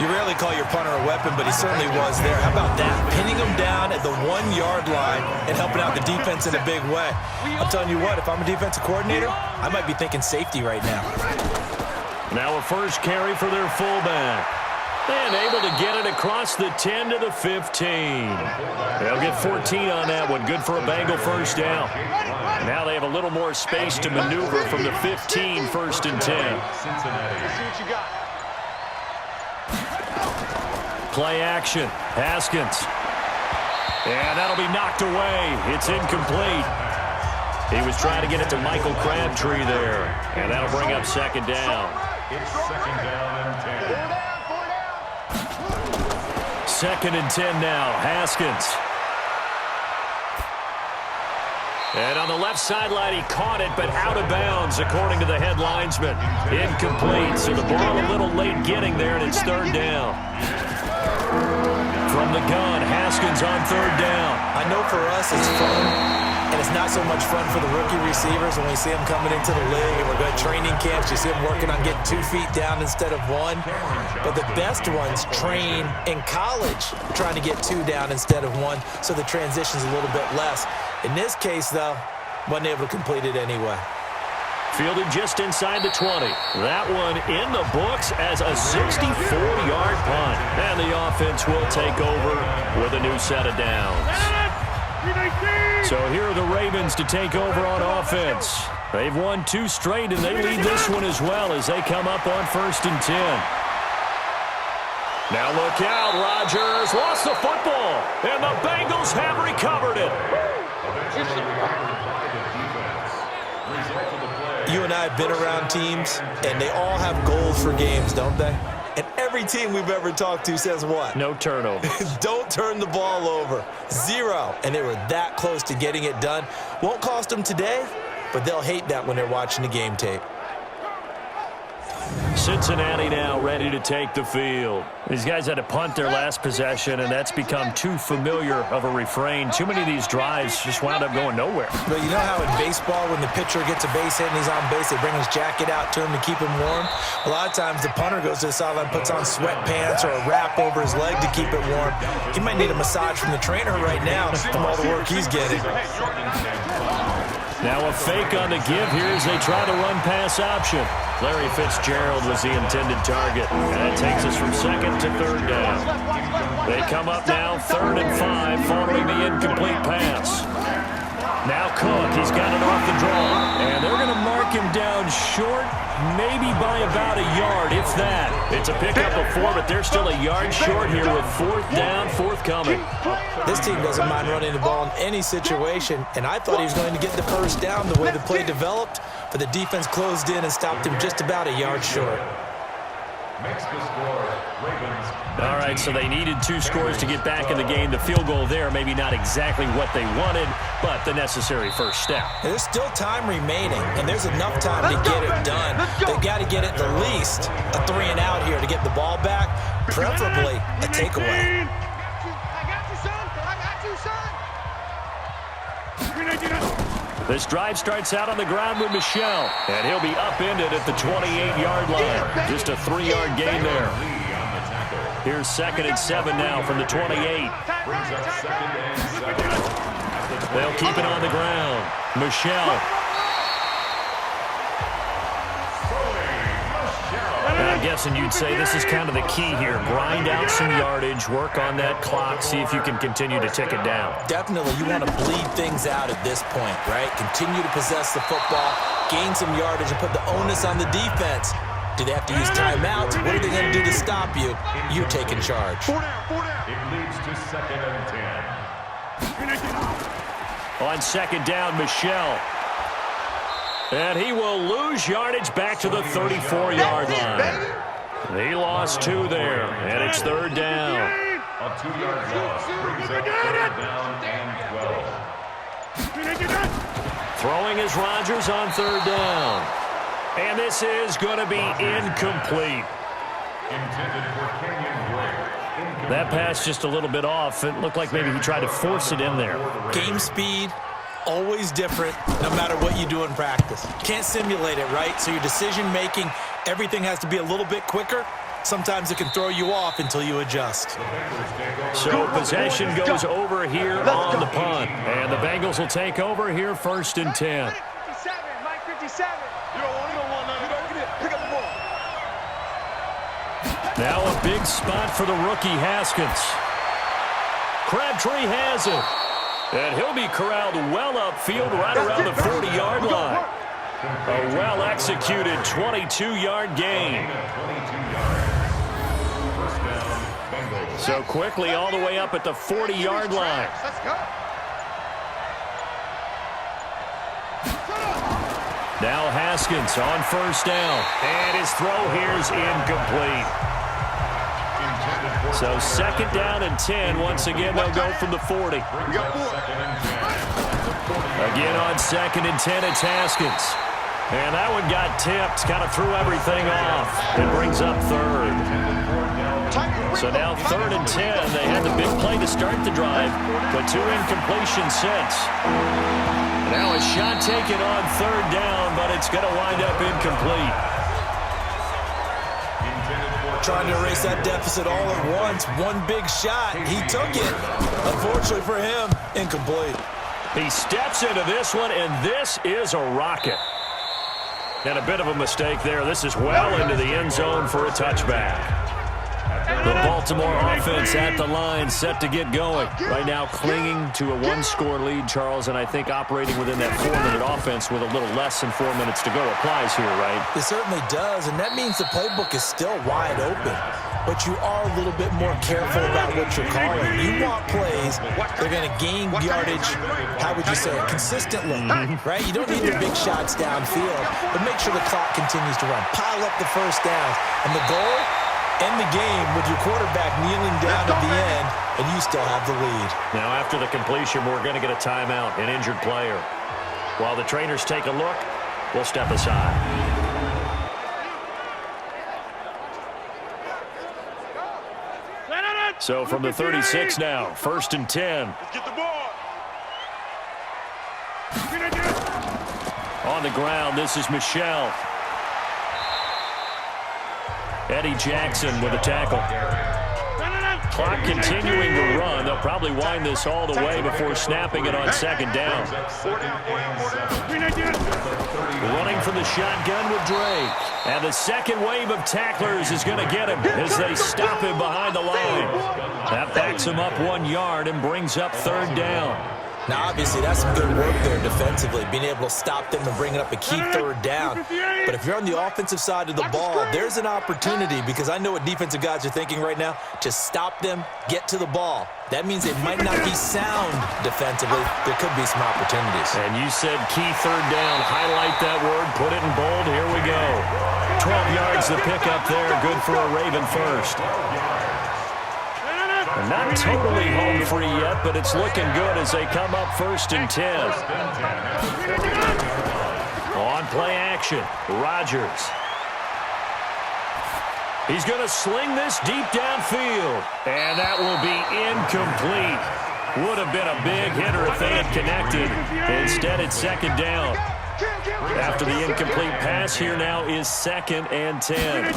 You rarely call your punter a weapon, but he certainly was there. How about that? Pinning him down at the 1-yard line and helping out the defense in a big way. I'm telling you what, if I'm a defensive coordinator, I might be thinking safety right now. Now a first carry for their fullback. And able to get it across the 10 to the 15. They'll get 14 on that one. Good for a Bengal first down. Now they have a little more space to maneuver from the 15, 1st and 10. Let's see what you got. Play action. Haskins. And that'll be knocked away. It's incomplete. He was trying to get it to Michael Crabtree there. And that'll bring up 2nd down. It's 2nd down and 10. 2nd and 10 now. Haskins. And on the left sideline, he caught it, but out of bounds, according to the head linesman. Incomplete, so the ball a little late getting there, and it's 3rd down. From the gun, Haskins on 3rd down. I know for us it's fun, and it's not so much fun for the rookie receivers when we see them coming into the league and we're going to training camps. You see them working on getting 2 feet down instead of 1. But the best ones train in college trying to get 2 down instead of 1, so the transition's a little bit less. In this case, though, wasn't able to complete it anyway. Fielded just inside the 20. That one in the books as a 64-yard punt. And the offense will take over with a new set of downs. So here are the Ravens to take over on offense. They've won 2 straight, and they lead this one as well as they come up on 1st and 10. Now look out, Rodgers lost the football, and the Bengals have recovered it. You and I have been around teams, and they all have goals for games, don't they? And every team we've ever talked to says what? No turnovers. Don't turn the ball over. 0. And they were that close to getting it done. Won't cost them today, but they'll hate that when they're watching the game tape. Cincinnati now ready to take the field. These guys had to punt their last possession, and that's become too familiar of a refrain. Too many of these drives just wound up going nowhere. But you know how in baseball, when the pitcher gets a base hit and he's on base, they bring his jacket out to him to keep him warm? A lot of times the punter goes to the sideline, puts on sweatpants or a wrap over his leg to keep it warm. He might need a massage from the trainer right now from all the work he's getting. Now a fake on the give here as they try to run pass option. Larry Fitzgerald was the intended target. And that takes us from 2nd to 3rd down. They come up now 3rd and 5 following the incomplete pass. Now Cook, he's got it off the draw. And they're going to mark him down short, maybe by about a yard, if that. It's a pickup of 4, but they're still a yard short here with 4th down, forthcoming. This team doesn't mind running the ball in any situation, and I thought he was going to get the first down the way the play developed, but the defense closed in and stopped him just about a yard short. Makes the score, Ravens. All right, so they needed 2 scores to get back in the game. The field goal there, maybe not exactly what they wanted, but the necessary first step. There's still time remaining, and there's enough time to get it done. They've got to get it the least a 3 and out here to get the ball back, preferably a takeaway. This drive starts out on the ground with Michel, and he'll be upended at the 28-yard line. Just a 3-yard gain there. Here's 2nd and 7 now from the 28. They'll keep it on the ground. Michel. And I'm guessing you'd say this is kind of the key here. Grind out some yardage, work on that clock, see if you can continue to tick it down. Definitely, you want to bleed things out at this point, right? Continue to possess the football, gain some yardage, and put the onus on the defense. Do they have to use timeouts? What are they going to do to stop you? You're taking charge. It leads to 2nd and 10. On 2nd down, Michel. And he will lose yardage back to the 34-yard line. He lost 2 there, and it's 3rd down. A 2-yard loss brings up 3rd down and 12. Throwing is Rodgers on 3rd down. And this is going to be incomplete. Intended for Kenyon Drake. That pass just a little bit off. It looked like maybe he tried to force it in there. Game speed, always different, no matter what you do in practice. Can't simulate it, right? So your decision-making, everything has to be a little bit quicker. Sometimes it can throw you off until you adjust. So possession goes over here on the punt. And the Bengals will take over here 1st and 10. Mike 57. You don't want pick up the ball. Now a big spot for the rookie Haskins. Crabtree has it. And he'll be corralled well upfield right around the 40-yard line. A well-executed 22-yard gain. So quickly all the way up at the 40-yard line. Let's go. Now Haskins on 1st down. And his throw here's incomplete. So 2nd down and 10. Once again, they'll go from the 40. Again on 2nd and 10, it's Haskins. And that one got tipped, kind of threw everything off. It brings up 3rd. So now 3rd and 10. They had the big play to start the drive, but 2 incompletions since. Now a shot taken on 3rd down, but it's going to wind up incomplete. Trying to erase that deficit all at once. One big shot. He took it. Unfortunately for him, incomplete. He steps into this one, and this is a rocket. And a bit of a mistake there. This is well into the end zone for a touchback. The Baltimore offense at the line, set to get going. Right now clinging to a 1-score lead, Charles, and I think operating within that 4-minute offense with a little less than 4 minutes to go applies here, right? It certainly does, and that means the playbook is still wide open. But you are a little bit more careful about what you're calling. You want plays, they're going to gain yardage, how would you say it, consistently, right? You don't need the big shots downfield, but make sure the clock continues to run. Pile up the first downs, and the goal, end the game with your quarterback kneeling down at the end, and you still have the lead. Now after the completion, we're going to get a timeout, an injured player. While the trainers take a look, we'll step aside. So from the 36 now, 1st and 10. Let's get the ball. On the ground, this is Michel. Eddie Jackson with a tackle. Clock continuing to run. They'll probably wind this all the way before snapping it on 2nd down. Running from the shotgun with Drake. And the second wave of tacklers is going to get him as they stop him behind the line. That backs him up 1 yard and brings up 3rd down. Now, obviously, that's some good work there defensively, being able to stop them and bring it up a key 3rd down. But if you're on the offensive side of the ball, there's an opportunity, because I know what defensive guys are thinking right now, to stop them, get to the ball. That means they might not be sound defensively. There could be some opportunities. And you said key 3rd down. Highlight that word. Put it in bold. Here we go. 12 yards to pick up there. Good for a Raven first. Not totally home free yet, but it's looking good as they come up 1st and 10. On play action, Rodgers. He's going to sling this deep downfield, and that will be incomplete. Would have been a big hitter if they had connected. Instead, it's second down. After the incomplete pass, here now is 2nd and 10.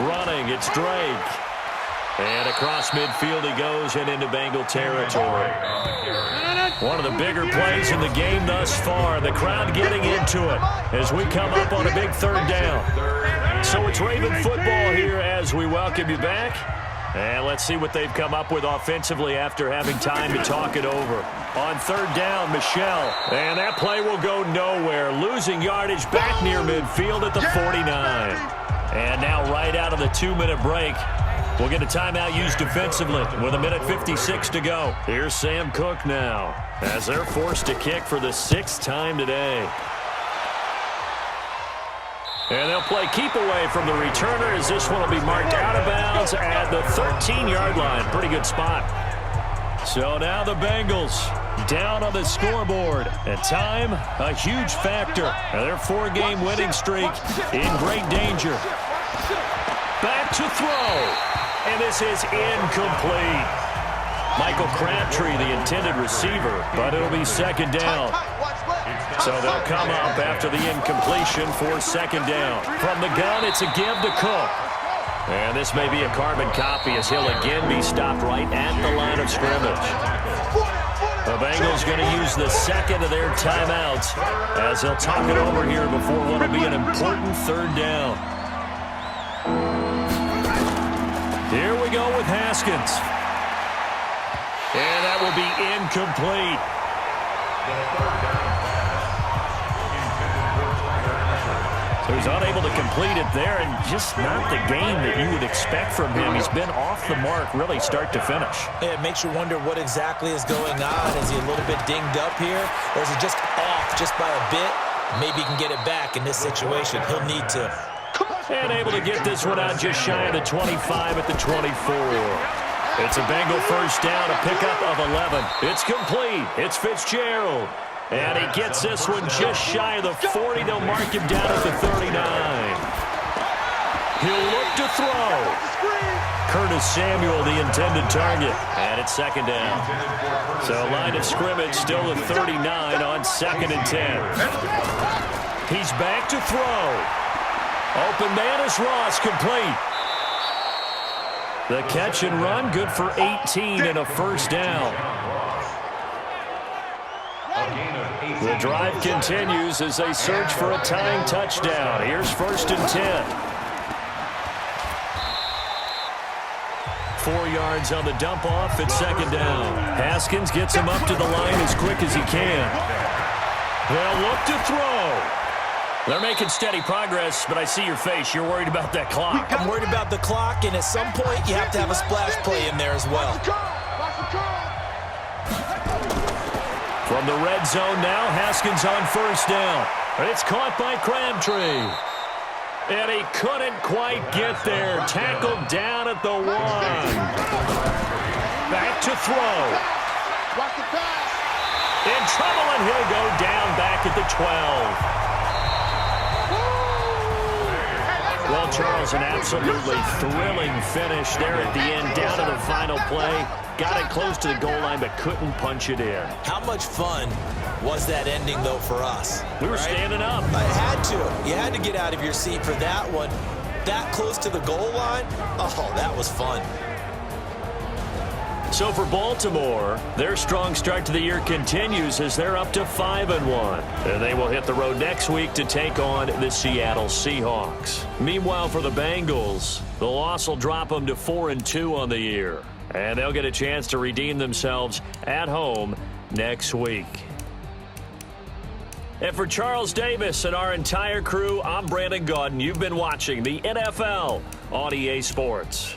Running, it's Drake. And across midfield he goes and into Bengal territory. One of the bigger plays in the game thus far. The crowd getting into it as we come up on a big 3rd down. So it's Raven football here as we welcome you back. And let's see what they've come up with offensively after having time to talk it over. On 3rd down, Michelle. And that play will go nowhere. Losing yardage back near midfield at the 49. And now right out of the 2-minute break, we'll get a timeout used defensively with 1:56 to go. Here's Sam Cook now as they're forced to kick for the 6th time today. And they'll play keep away from the returner as this one will be marked out of bounds at the 13-yard line. Pretty good spot. So now the Bengals down on the scoreboard. And time, a huge factor. Their 4-game winning streak in great danger. Back to throw. And this is incomplete. Michael Crabtree, the intended receiver, but it'll be 2nd down. So they'll come up after the incompletion for 2nd down. From the gun, it's a give to Cook. And this may be a carbon copy as he'll again be stopped right at the line of scrimmage. The Bengals going to use the 2nd of their timeouts as they'll talk it over here before what will be an important 3rd down. Here we go with Haskins. And that will be incomplete. So he's unable to complete it there, and just not the game that you would expect from him. He's been off the mark really start to finish. Yeah, it makes you wonder what exactly is going on. Is he a little bit dinged up here, or is he just off just by a bit? Maybe he can get it back in this situation. He'll need to. And able to get this one out just shy of the 25 at the 24. It's a Bengal 1st down, a pickup of 11. It's complete. It's Fitzgerald. And he gets this one just shy of the 40. They'll mark him down at the 39. He'll look to throw. Curtis Samuel, the intended target. And it's 2nd down. So line of scrimmage still at 39 on 2nd and 10. He's back to throw. Open man is Ross, complete. The catch and run, good for 18 and a 1st down. The drive continues as they search for a tying touchdown. Here's 1st and 10. 4 yards on the dump off at 2nd down. Haskins gets him up to the line as quick as he can. They'll look to throw. They're making steady progress, but I see your face. You're worried about that clock. I'm worried about the clock, and at some point, you have to have a splash play in there as well. From the red zone now, Haskins on 1st down. It's caught by Crabtree. And he couldn't quite get there. Tackled down at the 1. Back to throw. In trouble, and he'll go down back at the 12. Well, Charles, an absolutely thrilling finish there at the end, down to the final play. Got it close to the goal line, but couldn't punch it in. How much fun was that ending, though, for us? We were standing up. I had to. You had to get out of your seat for that one. That close to the goal line? Oh, that was fun. So for Baltimore, their strong start to the year continues as they're up to 5-1. And they will hit the road next week to take on the Seattle Seahawks. Meanwhile, for the Bengals, the loss will drop them to 4-2 on the year. And they'll get a chance to redeem themselves at home next week. And for Charles Davis and our entire crew, I'm Brandon Gaudin. You've been watching the NFL on EA Sports.